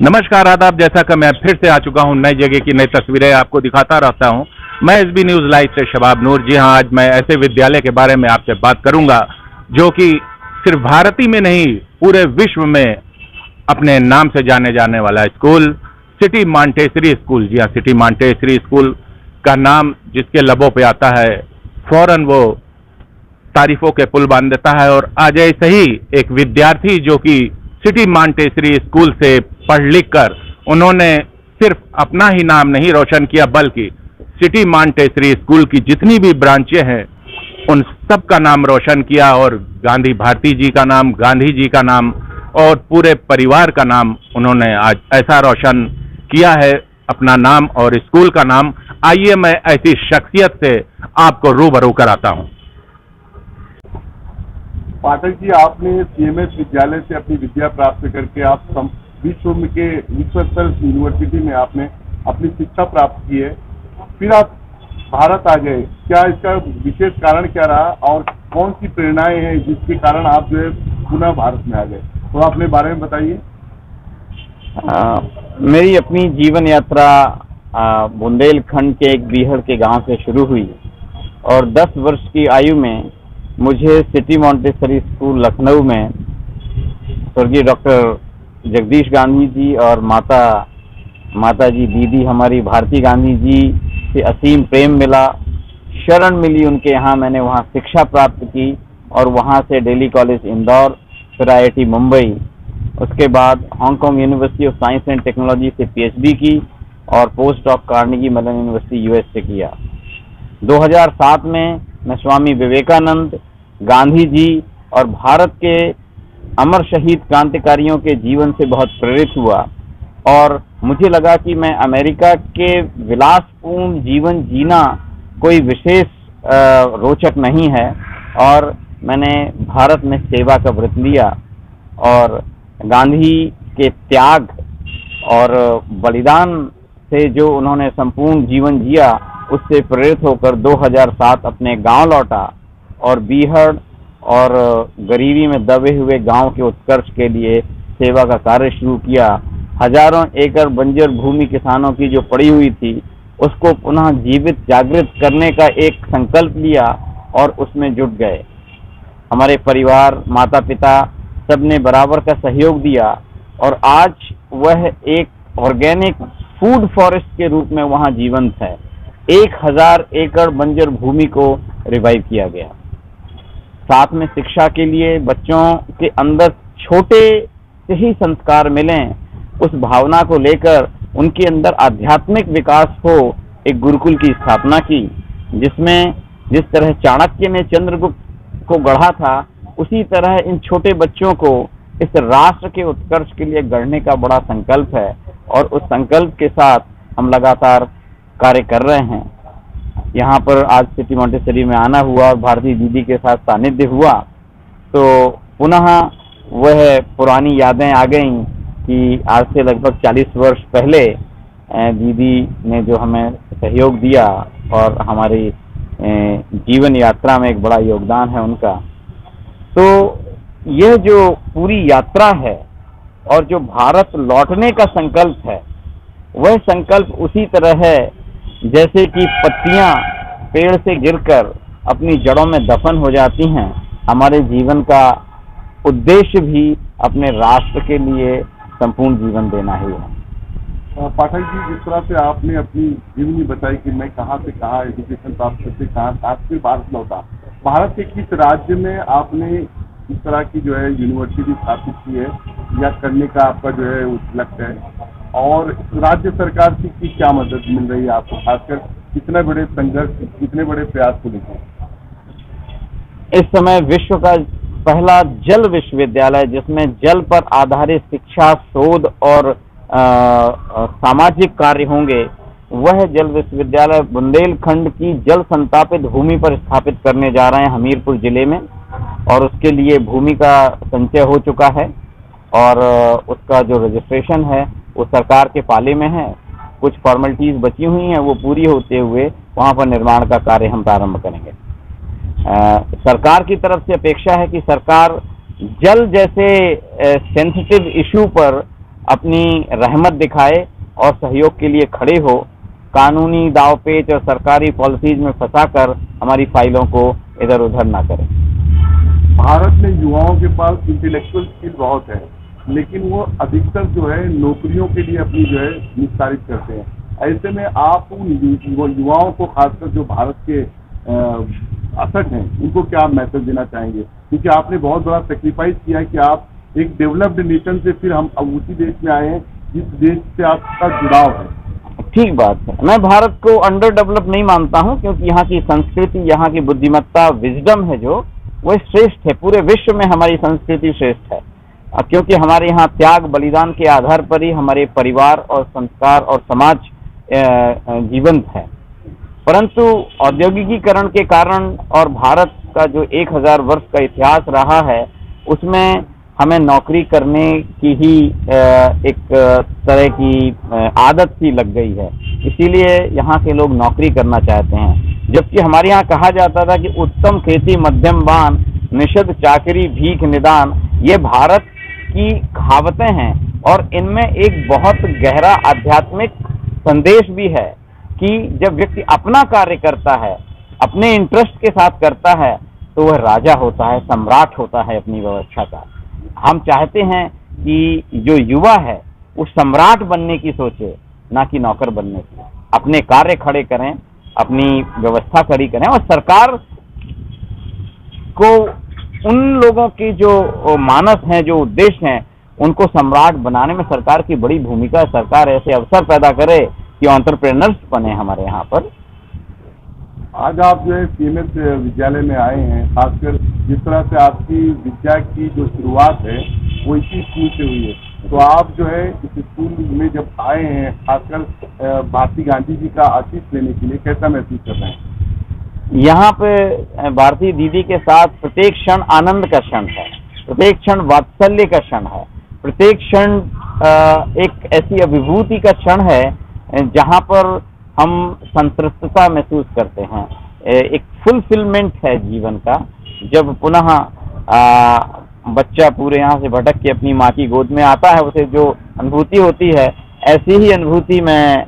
नमस्कार आदाब। जैसा कि मैं फिर से आ चुका हूं नई जगह की नई तस्वीरें आपको दिखाता रहता हूं। मैं एसबी न्यूज लाइव से शबाब नूर। जी हां, आज मैं ऐसे विद्यालय के बारे में आपसे बात करूंगा जो कि सिर्फ भारत ही में नहीं पूरे विश्व में अपने नाम से जाने जाने वाला स्कूल सिटी मॉन्टेसरी स्कूल। जी हां, सिटी मॉन्टेसरी स्कूल का नाम जिसके लबों पे आता है फौरन वो तारीफों के पुल बांध देता है। और आज ऐसे ही एक विद्यार्थी जो कि सिटी मॉन्टेसरी स्कूल से पढ़ लिख कर उन्होंने सिर्फ अपना ही नाम नहीं रोशन किया बल्कि सिटी मॉन्टेसरी स्कूल की जितनी भी ब्रांचें हैं उन सब का नाम रोशन किया और गांधी भारती जी का नाम, गांधी जी का नाम और पूरे परिवार का नाम उन्होंने आज ऐसा रोशन किया है, अपना नाम और स्कूल का नाम। आइए मैं ऐसी शख्सियत से आपको रूबरू कराता हूं। पाठक जी, आपने सीएमएस विद्यालय से अपनी विद्या प्राप्त करके आप विश्व स्तर यूनिवर्सिटी में आपने अपनी शिक्षा प्राप्त की है। फिर आप भारत आ गए, क्या इसका विशेष कारण क्या रहा और कौन सी प्रेरणाएं हैं जिसके कारण आप जो है पुनः भारत में आ गए, तो अपने बारे में बताइए। मेरी अपनी जीवन यात्रा बुंदेलखंड के एक बीहड़ के गांव से शुरू हुई और 10 वर्ष की आयु में मुझे सिटी मॉन्टेसरी स्कूल लखनऊ में स्वर्गीय डॉक्टर जगदीश गांधी जी और माता जी दीदी हमारी भारती गांधी जी से असीम प्रेम मिला, शरण मिली उनके यहाँ। मैंने वहाँ शिक्षा प्राप्त की और वहाँ से दिल्ली कॉलेज इंदौर, फिर IIT मुंबई, उसके बाद Hong Kong university of science and technology से PhD की और post doc Carnegie Mellon university US से किया। 2007 में मैं स्वामी विवेकानंद, गांधी जी और भारत के अमर शहीद क्रांतिकारियों के जीवन से बहुत प्रेरित हुआ और मुझे लगा कि मैं अमेरिका के विलासपूर्ण जीवन जीना कोई विशेष रोचक नहीं है और मैंने भारत में सेवा का व्रत लिया और गांधी के त्याग और बलिदान से जो उन्होंने संपूर्ण जीवन जिया उससे प्रेरित होकर 2007 अपने गांव लौटा और बीहड़ और गरीबी में दबे हुए गांव के उत्कर्ष के लिए सेवा का कार्य शुरू किया। हजारों एकड़ बंजर भूमि किसानों की जो पड़ी हुई थी उसको पुनः जीवित जागृत करने का एक संकल्प लिया और उसमें जुट गए। हमारे परिवार, माता पिता सबने बराबर का सहयोग दिया और आज वह एक ऑर्गेनिक फूड फॉरेस्ट के रूप में वहां जीवंत है। 1000 एकड़ बंजर भूमि को रिवाइव किया गया। साथ में शिक्षा के लिए बच्चों के अंदर छोटे से ही संस्कार मिलें, उस भावना को लेकर उनके अंदर आध्यात्मिक विकास हो, एक गुरुकुल की स्थापना की जिसमें जिस तरह चाणक्य ने चंद्रगुप्त को गढ़ा था उसी तरह इन छोटे बच्चों को इस राष्ट्र के उत्कर्ष के लिए गढ़ने का बड़ा संकल्प है और उस संकल्प के साथ हम लगातार कार्य कर रहे हैं। यहाँ पर आज सिटी मॉन्टेसरी में आना हुआ और भारती दीदी के साथ सानिध्य हुआ तो पुनः वह पुरानी यादें आ गईं कि आज से लगभग 40 वर्ष पहले दीदी ने जो हमें सहयोग दिया और हमारी जीवन यात्रा में एक बड़ा योगदान है उनका। तो यह जो पूरी यात्रा है और जो भारत लौटने का संकल्प है वह संकल्प उसी तरह है जैसे कि पत्तियां पेड़ से गिरकर अपनी जड़ों में दफन हो जाती हैं। हमारे जीवन का उद्देश्य भी अपने राष्ट्र के लिए संपूर्ण जीवन देना ही है। पाठक जी, जिस तरह से आपने अपनी जीवनी बताई कि मैं कहाँ से कहाँ एजुकेशन प्राप्त करके कहाँ से भारत लौटा, भारत के किस राज्य में आपने इस तरह की जो है यूनिवर्सिटी स्थापित की है या करने का आपका जो है लक्ष्य है और राज्य सरकार की क्या मदद मिल रही है आपको, खासकर कितने बड़े संघर्ष, कितने बड़े प्रयास को लेकर। इस समय विश्व का पहला जल विश्वविद्यालय जिसमें जल पर आधारित शिक्षा, शोध और सामाजिक कार्य होंगे वह जल विश्वविद्यालय बुंदेलखंड की जल संतापित भूमि पर स्थापित करने जा रहे हैं हमीरपुर जिले में और उसके लिए भूमि का संचय हो चुका है और उसका जो रजिस्ट्रेशन है वो सरकार के पाले में है। कुछ फॉर्मेलिटीज बची हुई हैं, वो पूरी होते हुए वहाँ पर निर्माण का कार्य हम प्रारंभ करेंगे। सरकार की तरफ से अपेक्षा है कि सरकार जल जैसे सेंसिटिव इशू पर अपनी रहमत दिखाए और सहयोग के लिए खड़े हो, कानूनी दावपेच और सरकारी पॉलिसीज में फंसाकर हमारी फाइलों को इधर उधर ना करें। भारत में युवाओं के पास इंटेलेक्चुअल स्किल बहुत है, लेकिन वो अधिकतर जो है नौकरियों के लिए अपनी जो है निस्तारित करते हैं। ऐसे में आप उन युवाओं को, खासकर जो भारत के असट हैं, उनको क्या मैसेज देना चाहेंगे? क्योंकि आपने बहुत बड़ा सेक्रीफाइस किया है कि आप एक डेवलप्ड नेशन से फिर हम उसी देश में आए हैं जिस देश से आपका जुड़ाव है। ठीक बात है। मैं भारत को अंडर डेवलप नहीं मानता हूं, क्योंकि यहाँ की संस्कृति, यहाँ की बुद्धिमत्ता, विजडम है जो, वो श्रेष्ठ है। पूरे विश्व में हमारी संस्कृति श्रेष्ठ है, क्योंकि हमारे यहाँ त्याग बलिदान के आधार पर ही हमारे परिवार और संस्कार और समाज जीवंत है। परंतु औद्योगिकीकरण के कारण और भारत का जो 1000 वर्ष का इतिहास रहा है, उसमें हमें नौकरी करने की ही एक तरह की आदत सी लग गई है। इसीलिए यहाँ के लोग नौकरी करना चाहते हैं, जबकि हमारे यहाँ कहा जाता था कि उत्तम खेती मध्यम बान, निषद चाकरी भीख निदान। ये भारत की कहावतें हैं और इनमें एक बहुत गहरा आध्यात्मिक संदेश भी है कि जब व्यक्ति अपना कार्य करता है, अपने इंटरेस्ट के साथ करता है, तो वह राजा होता है, सम्राट होता है अपनी व्यवस्था का। हम चाहते हैं कि जो युवा है वो सम्राट बनने की सोचे, ना कि नौकर बनने की। अपने कार्य खड़े करें, अपनी व्यवस्था खड़ी करें, और सरकार को उन लोगों की जो मानस हैं, जो उद्देश्य हैं, उनको सम्राट बनाने में सरकार की बड़ी भूमिका है। सरकार ऐसे अवसर पैदा करे कि एंटरप्रेन्योर्स बने हमारे यहाँ पर। आज आप जो है सीएमएस विद्यालय में आए हैं, खासकर जिस तरह से आपकी विद्या की जो शुरुआत है वो इसी स्कूल से हुई है, तो आप जो है इस स्कूल में जब आए हैं, खासकर भारती गांधी जी का आशीष लेने के लिए, कैसा महसूस कर रहे हैं? यहाँ पे भारती दीदी के साथ प्रत्येक क्षण आनंद का क्षण है, प्रत्येक क्षण वात्सल्य का क्षण है, प्रत्येक क्षण एक ऐसी अभिभूति का क्षण है जहाँ पर हम संतृप्तता महसूस करते हैं। एक फुलफिलमेंट है जीवन का। जब पुनः बच्चा पूरे यहाँ से भटक के अपनी माँ की गोद में आता है, उसे जो अनुभूति होती है, ऐसी ही अनुभूति मैं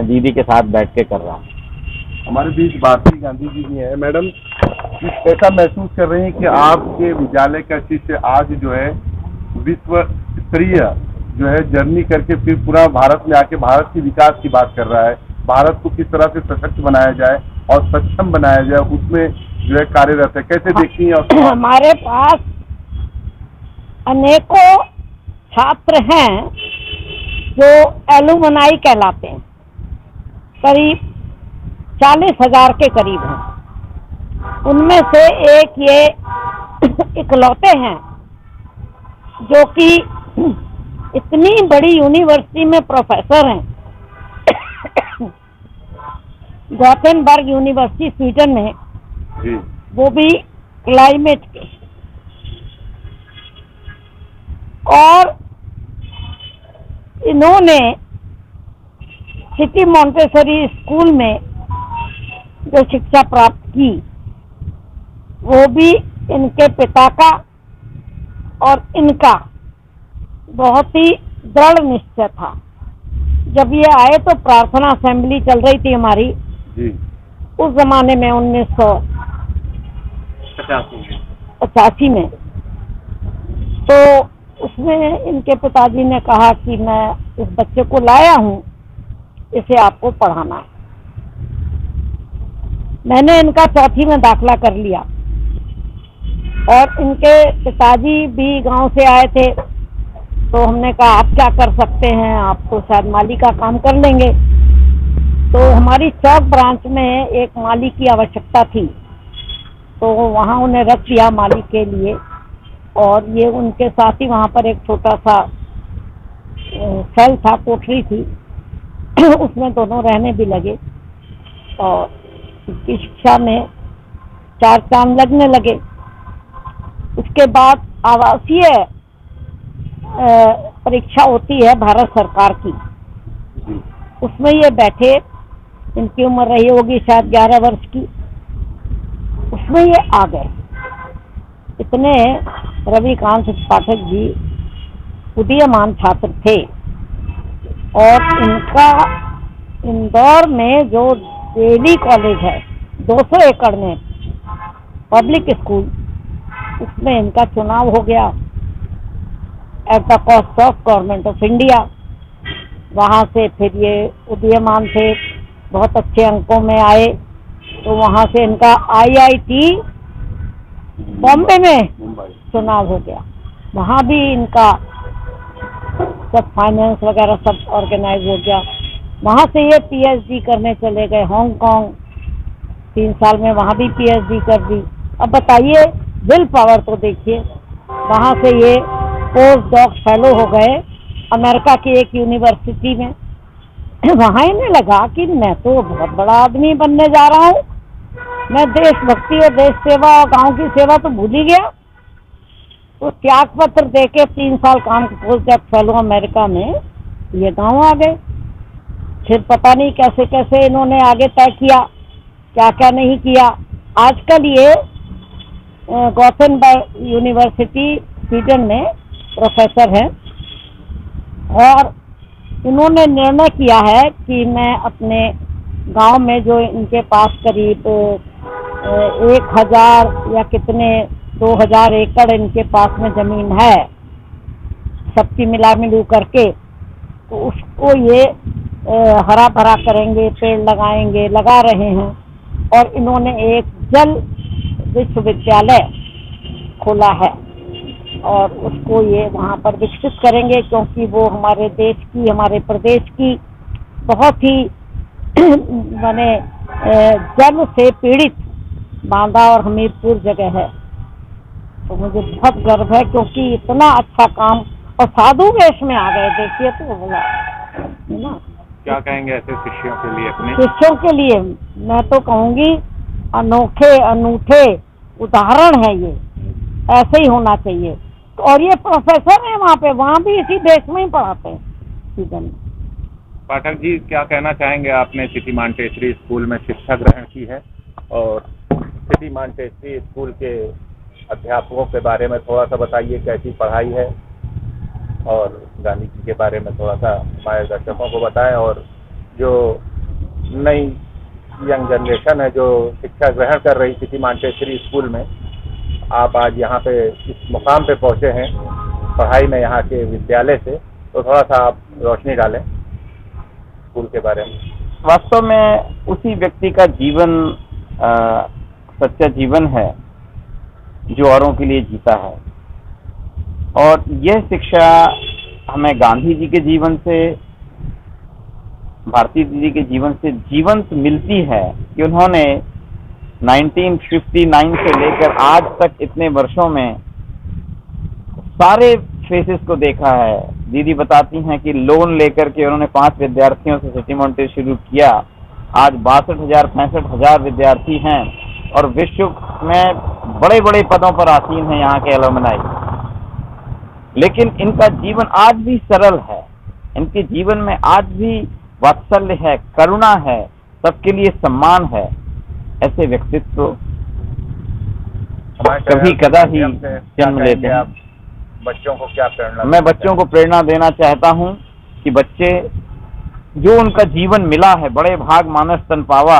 दीदी के साथ बैठ के कर रहा हूँ। हमारे बीच भारती गांधी जी भी हैं। मैडम, कैसा महसूस कर रहे हैं कि आपके विद्यालय का शिष्य आज जो है विश्व स्तरीय जो है जर्नी करके फिर पूरा भारत में आके भारत के विकास की बात कर रहा है, भारत को किस तरह से सशक्त बनाया जाए और सक्षम बनाया जाए, उसमें जो है कार्यरत है? कैसे देखती हैं? और हमारे पास अनेकों छात्र हैं जो एलुमनाई कहलाते हैं, करीब 40,000 के करीब हैं। उनमें से एक ये इकलौते हैं जो कि इतनी बड़ी यूनिवर्सिटी में प्रोफेसर हैं, गॉथेनबर्ग यूनिवर्सिटी स्वीडन में, जी, वो भी क्लाइमेट के। और इन्होंने सिटी मॉन्टेसरी स्कूल में जो शिक्षा प्राप्त की, वो भी इनके पिता का और इनका बहुत ही दृढ़ निश्चय था। जब ये आए तो प्रार्थना असेंबली चल रही थी हमारी जी, उस जमाने में 1985 में। तो उसमें इनके पिताजी ने कहा कि मैं इस बच्चे को लाया हूँ, इसे आपको पढ़ाना है। मैंने इनका 4वीं में दाखला कर लिया और इनके पिताजी भी गांव से आए थे, तो हमने कहा आप क्या कर सकते हैं, आप तो शायद माली का काम कर लेंगे। तो हमारी चौक ब्रांच में एक माली की आवश्यकता थी, तो वहाँ उन्हें रख दिया माली के लिए, और ये उनके साथ ही वहाँ पर एक छोटा सा सेल था, कोठरी थी, उसमें दोनों रहने भी लगे और इसकी शिक्षा में 4 चांद लगने लगे। उसके बाद आवासीय परीक्षा होती है भारत सरकार की, उसमें ये बैठे, इनकी उम्र रही होगी शायद 11 वर्ष की, उसमें ये आ गए। इतने रविकांत पाठक जी उदीयमान छात्र थे। और इनका इंदौर में जो डेली कॉलेज है 200 एकड़ में पब्लिक स्कूल, उसमें इनका चुनाव हो गया at the cost of government of India. वहाँ से फिर ये उदीयमान थे, बहुत अच्छे अंकों में आए, तो वहाँ से इनका IIT बॉम्बे में चुनाव हो गया। वहाँ भी इनका सब फाइनेंस वगैरह सब ऑर्गेनाइज हो गया। वहाँ से ये PhD करने चले गए हांगकांग, 3 साल में वहाँ भी PhD कर दी। अब बताइए विल पावर तो देखिए। वहाँ से ये पोस्ट डॉक फेलो हो गए अमेरिका की एक यूनिवर्सिटी में। वहाँ इन्हें लगा कि मैं तो बहुत बड़ा आदमी बनने जा रहा हूँ, मैं देशभक्ति और देश सेवा और गांव की सेवा तो भूल ही गया। तो त्याग पत्र देके 3 साल काम पोस्ट डॉक फेलो अमेरिका में ये गांव आ गए। फिर पता नहीं कैसे कैसे इन्होंने आगे तय किया, क्या क्या नहीं किया। आजकल ये गॉथेनबर्ग यूनिवर्सिटी स्वीडन में प्रोफेसर हैं और इन्होंने निर्णय किया है कि मैं अपने गांव में जो इनके पास करीब 1000 या कितने 2000 एकड़ इनके पास में जमीन है सबकी मिला मिलू करके, तो उसको ये हरा भरा करेंगे, पेड़ लगाएंगे, लगा रहे हैं। और इन्होंने एक जल विश्वविद्यालय खोला है और उसको ये वहाँ पर विकसित करेंगे, क्योंकि वो हमारे देश की, हमारे प्रदेश की बहुत ही माने जल से पीड़ित बांदा और हमीरपुर जगह है। तो मुझे बहुत गर्व है क्योंकि इतना अच्छा काम, और साधु वेश में आ गए, देखिए तो बोला है ना। क्या कहेंगे ऐसे शिष्यों के लिए? अपने शिष्यों के लिए मैं तो कहूँगी अनोखे अनूठे उदाहरण है ये, ऐसे ही होना चाहिए। और ये प्रोफेसर है वहाँ पे, वहाँ भी इसी देश में ही पढ़ाते हैं स्वीडन में। पाठक जी, क्या कहना चाहेंगे? आपने सिटी मॉन्टेसरी स्कूल में शिक्षा ग्रहण की है और सिटी मॉन्टेसरी स्कूल के अध्यापकों के बारे में थोड़ा सा बताइए, कैसी पढ़ाई है, और गांधी जी के बारे में थोड़ा सा हमारे दर्शकों को बताएं। और जो नई यंग जनरेशन है जो शिक्षा ग्रहण कर रही सिटी मॉन्टेसरी स्कूल में, आप आज यहाँ पे इस मुकाम पे पहुँचे हैं पढ़ाई में यहाँ के विद्यालय से, तो थोड़ा सा आप रोशनी डालें स्कूल के बारे में। वास्तव में उसी व्यक्ति का जीवन सच्चा जीवन है जो औरों के लिए जीता है। और यह शिक्षा हमें गांधी जी के जीवन से, भारती जी के जीवन से जीवंत मिलती है कि उन्होंने 1959 से लेकर आज तक इतने वर्षों में सारे फेसेस को देखा है। दीदी बताती हैं कि लोन लेकर के उन्होंने 5 विद्यार्थियों से सिटी मॉन्टेसरी शुरू किया। आज 62,000 65,000 विद्यार्थी हैं और विश्व में बड़े बड़े पदों पर आसीन हैं यहाँ के एलुमनाई। लेकिन इनका जीवन आज भी सरल है, इनके जीवन में आज भी वात्सल्य है, करुणा है, सबके लिए सम्मान है। ऐसे व्यक्तित्व कभी कदा ही जन्म लेते हैं। बच्चों को क्या प्रेरणा? मैं बच्चों को प्रेरणा देना चाहता हूं कि बच्चे जो उनका जीवन मिला है, बड़े भाग मानस तन पावा,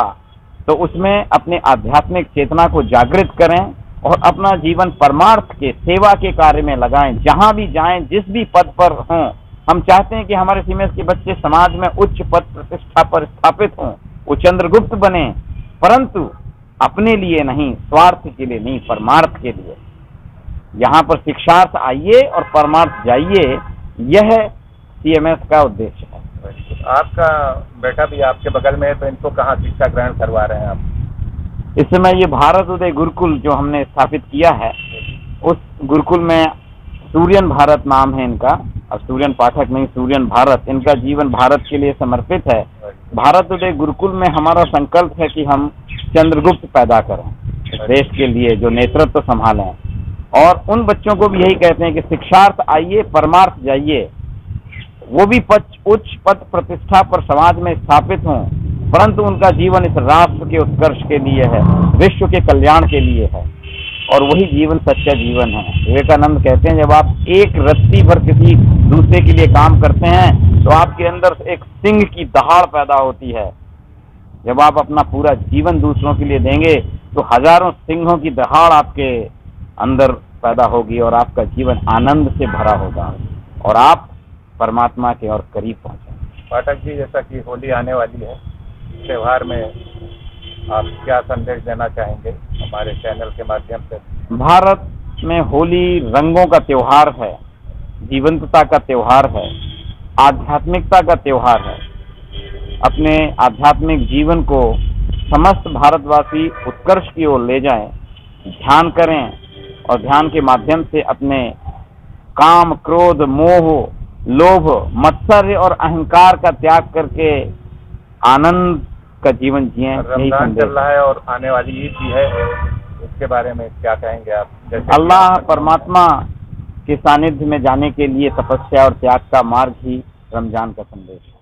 तो उसमें अपने आध्यात्मिक चेतना को जागृत करें और अपना जीवन परमार्थ के, सेवा के कार्य में लगाएं। जहां भी जाएं, जिस भी पद पर हों, हम चाहते हैं कि हमारे सीमेंस के बच्चे समाज में उच्च पद प्रतिष्ठा पर स्थापित हों, वो चंद्रगुप्त बने, परंतु अपने लिए नहीं, स्वार्थ के लिए नहीं, परमार्थ के लिए। यहाँ पर शिक्षार्थ आइए और परमार्थ जाइए, यह CMS का उद्देश्य है। आपका बेटा भी आपके बगल में है, तो इनको कहाँ शिक्षा ग्रहण करवा रहे हैं आप? इस समय ये भारत उदय गुरुकुल जो हमने स्थापित किया है, उस गुरुकुल में सूर्यन भारत नाम है इनका। अब सूर्यन पाठक नहीं, सूर्यन भारत, इनका जीवन भारत के लिए समर्पित है। भारत उदय गुरुकुल में हमारा संकल्प है कि हम चंद्रगुप्त पैदा करें देश के लिए, जो नेतृत्व संभालें। और उन बच्चों को भी यही कहते हैं कि शिक्षार्थ आइए, परमार्थ जाइए। वो भी उच्च पद प्रतिष्ठा पर समाज में स्थापित हों, परंतु उनका जीवन इस राष्ट्र के उत्कर्ष के लिए है, विश्व के कल्याण के लिए है, और वही जीवन सच्चा जीवन है। विवेकानंद कहते हैं, जब आप एक रत्ती भर किसी दूसरे के लिए काम करते हैं तो आपके अंदर एक सिंह की दहाड़ पैदा होती है। जब आप अपना पूरा जीवन दूसरों के लिए देंगे तो हजारों सिंहों की दहाड़ आपके अंदर पैदा होगी और आपका जीवन आनंद से भरा होगा और आप परमात्मा के और करीब पहुंचेंगे। पाठक जी, जैसा कि होली आने वाली है, त्योहार में आप क्या संदेश देना चाहेंगे हमारे चैनल के माध्यम से? भारत में होली रंगों का त्योहार है, जीवंतता का त्योहार है, आध्यात्मिकता का त्योहार है। अपने आध्यात्मिक जीवन को समस्त भारतवासी उत्कर्ष की ओर ले जाएं, ध्यान करें और ध्यान के माध्यम से अपने काम, क्रोध, मोह, लोभ, मत्सर्य और अहंकार का त्याग करके आनंद का जीवन जिएं। रमजान चल रहा है और आने वाली ईद भी है, इसके बारे में क्या कहेंगे आप? अल्लाह परमात्मा के सानिध्य में जाने के लिए तपस्या और त्याग का मार्ग ही रमजान का संदेश है।